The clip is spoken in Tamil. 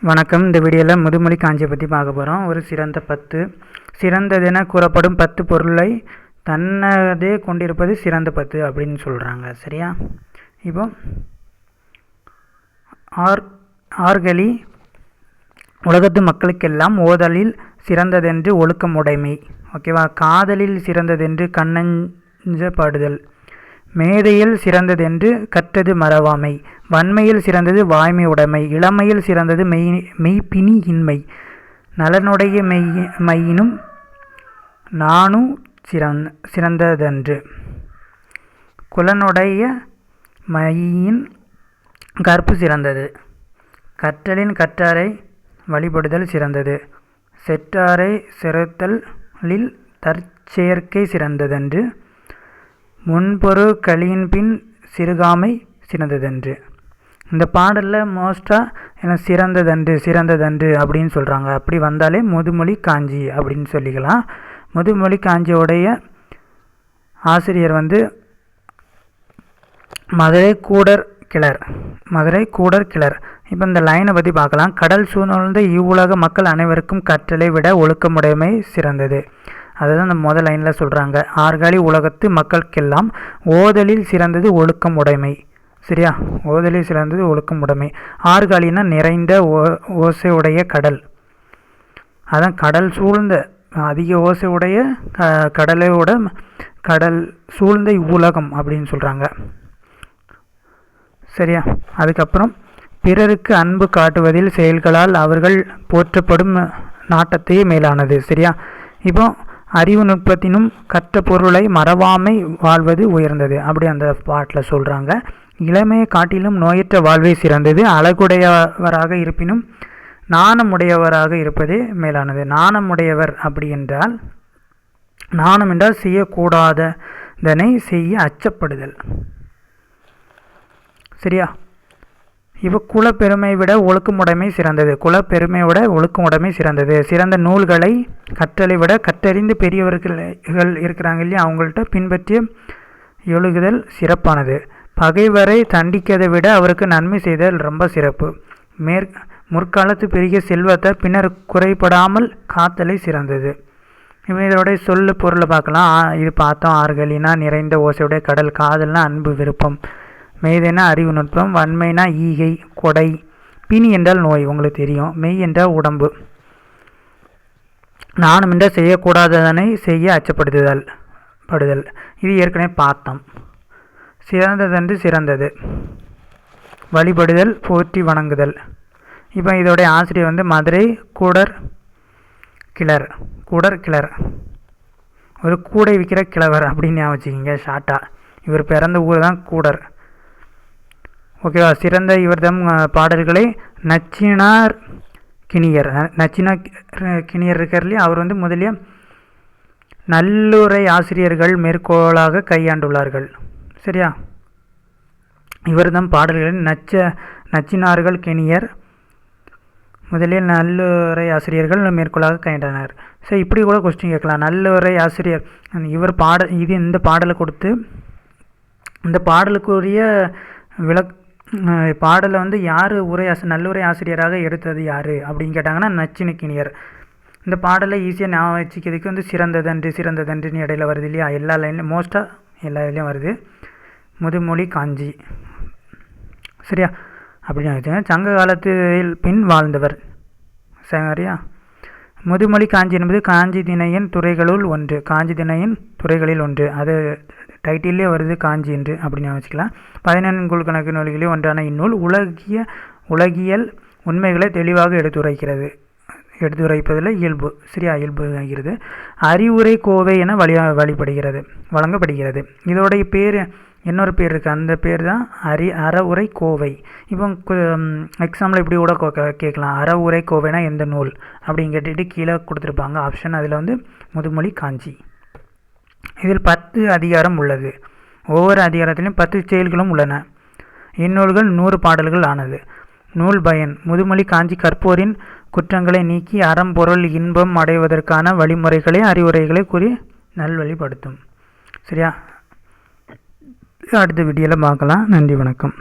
வணக்கம். இந்த வீடியோவில் முதுமொழி காஞ்சியை பற்றி பார்க்க போகிறோம். ஒரு சிறந்த 10 சிறந்ததென கூறப்படும் 10 பொருளை தன்னதே கொண்டிருப்பது சிறந்த 10 அப்படின்னு சொல்கிறாங்க. சரியா? இப்போ ஆர்கலி உலகத்து மக்களுக்கெல்லாம் ஓதலில் சிறந்ததென்று ஒழுக்கமுடைமை. ஓகேவா? காதலில் சிறந்ததென்று கண்ணஞ்சப்படுதல். மேதையில் சிறந்ததென்று கற்றது மறவாமை. வன்மையில் சிறந்தது வாய்மை உடைமை. இளமையில் சிறந்தது மெய்ப்பினி இன்மை. நலனுடைய மையினும் நானு சிறந்ததன்று. குலனுடைய மையின் கற்பு சிறந்தது. கற்றலின் கற்றாரை வழிபடுதல் சிறந்தது. செற்றாரை செறுத்தலில் தற்செயற்கை சிறந்ததன்று. முன்பொரு களியின்பின் சிறுகாமை சிறந்ததன்று. இந்த பாடலில் மோஸ்ட்டாக சிறந்ததன்று அப்படின்னு சொல்கிறாங்க. அப்படி வந்தாலே முதுமொழி காஞ்சி அப்படின்னு சொல்லிக்கலாம். முதுமொழி காஞ்சியோடைய ஆசிரியர் மதுரை கூடர் கிளர். இப்போ இந்த லைனை பற்றி பார்க்கலாம். கடல் சூழ்ந்த இவ்வுலக மக்கள் அனைவருக்கும் கற்றலை விட ஒழுக்கமுடைமை சிறந்தது. அதுதான் இந்த முதல் லைனில் சொல்கிறாங்க. ஆர்காலி உலகத்து மக்களுக்கெல்லாம் ஓதலில் சிறந்தது ஒழுக்கம் உடைமை. சரியா? ஓதலில் சிறந்தது ஒழுக்கம் உடைமை. ஆர்காலினா நிறைந்த ஓசையுடைய கடல். அதான் கடல் சூழ்ந்த அதிக ஓசையுடைய கடல் சூழ்ந்த இவ்வுலகம் அப்படின்னு சொல்கிறாங்க. சரியா? அதுக்கப்புறம் பிறருக்கு அன்பு காட்டுவதில் செயல்களால் அவர்கள் போற்றப்படும் நாட்டத்தையே மேலானது. சரியா? இப்போ அறிவு நுட்பத்தினும் கற்ற பொருளை மறவாமை வாழ்வது உயர்ந்தது அப்படி அந்த பாட்டில் சொல்கிறாங்க. இளமையை காட்டிலும் நோயற்ற வாழ்வே சிறந்தது. அழகுடையவராக இருப்பினும் நாணமுடையவராக இருப்பதே மேலானது. நாணமுடையவர் அப்படி என்றால் நாணம் என்றால் செய்யக்கூடாததனை செய்ய அச்சப்படுதல். சரியா? இப்போ குலப்பெருமை விட ஒழுக்கமுடைமை சிறந்தது. குலப்பெருமையை விட ஒழுக்கமுடைமை சிறந்தது. சிறந்த நூல்களை கற்றலை விட கற்றறிந்து பெரியவர்கள் இருக்கிறாங்க இல்லையா, அவங்கள்ட்ட பின்பற்றிய எழுகுதல் சிறப்பானது. பகைவரை தண்டிக்கதை விட அவருக்கு நன்மை செய்தல் ரொம்ப சிறப்பு. முற்காலத்து பெரிய செல்வத்தை பின்னர் குறைபடாமல் காத்தலை சிறந்தது. இப்போ இதோடைய சொல்லு பொருளை பார்க்கலாம். இது பார்த்தோம். ஆர்கலினா நிறைந்த ஓசையுடைய கடல். காதல்னா அன்பு விருப்பம். மெய்தெனா அறிவு நுட்பம். வன்மைனா ஈகை கொடை. பிணி என்றால் நோய், உங்களுக்கு தெரியும். மெய் என்றால் உடம்பு. நாணம் என்றால் செய்யக்கூடாததனை செய்ய அச்சப்படுதல். இது ஏற்கனவே பார்த்தோம். சிறந்ததென்று சிறந்தது. வழிபடுதல் போற்றி வணங்குதல். இப்போ இதோடைய ஆசிரியர் மதுரை கூடர் கிளர். ஒரு கூடை விற்கிற கிழவர் அப்படின்னு வச்சுக்கிங்க ஷார்ட்டாக. இவர் பிறந்த ஊர் தான் கூடர். ஓகேவா? சிறந்த இவர்தம் பாடல்களை நச்சினார் கிணியர் இருக்கார் இல்லையா, அவர் முதலிய நல்லுரை ஆசிரியர்கள் மேற்கோளாக கையாண்டுள்ளார்கள். சரியா? இவர்தம் பாடல்களில் நச்சினார்கள் கிணியர் முதலிய நல்லுரை ஆசிரியர்கள் மேற்கோளாக கையாண்டனர். சரி, இப்படி கூட கொஸ்டின் கேட்கலாம். நல்லுரை ஆசிரியர் இவர் இந்த பாடலை கொடுத்து இந்த பாடலுக்குரிய பாடலை யார் நல்லுரை ஆசிரியராக எடுத்தது யார் அப்படின்னு கேட்டாங்கன்னா நச்சினக்கினியர். இந்த பாடலை ஈஸியாக ஞாபகம் வச்சுக்கிறதுக்கு சிறந்ததன்றுன்னு இடையில வருது இல்லையா, எல்லா லைன்லையும் மோஸ்ட்டாக எல்லா இதுலேயும் வருது. முதுமொழி காஞ்சி. சரியா? அப்படின்னு வச்சுக்கோங்க. சங்க காலத்தில் பின் வாழ்ந்தவர். சரியா? முதுமொழி காஞ்சி என்பது காஞ்சி திணையின் துறைகளில் ஒன்று. அது டைட்டிலே வருது காஞ்சி என்று அப்படின்னு வச்சுக்கலாம். 14 கணக்கு நூல்களில் ஒன்றான இந்நூல் உலகியல் உண்மைகளை தெளிவாக எடுத்துரைப்பதில் இயல்பு. சரியா? இயல்பு ஆகிறது. அறிவுரை கோவை என வழங்கப்படுகிறது. இதோடைய பேர் இன்னொரு பேர் இருக்குது. அந்த பேர் தான் அறவுரை கோவை. இப்போ எக்ஸாம்பிள் இப்படி கூட கேட்கலாம். அறவுரை கோவைனா எந்த நூல் அப்படின்னு கேட்டுட்டு கீழே கொடுத்துருப்பாங்க ஆப்ஷன். அதில் முதுமொழி காஞ்சி. இதில் 10 அதிகாரம் உள்ளது. ஒவ்வொரு அதிகாரத்திலும் 10 செயல்களும் உள்ளன. இந்நூல்கள் 100 பாடல்கள் ஆனது. நூல் பயன். முதுமொழி காஞ்சி கற்போரின் குற்றங்களை நீக்கி அறம் பொருள் இன்பம் அடைவதற்கான வழிமுறைகளை அறிவுரைகளை கூறி நல்வழிப்படுத்தும். சரியா? அடுத்த வீடியோவில் பார்க்கலாம். நன்றி, வணக்கம்.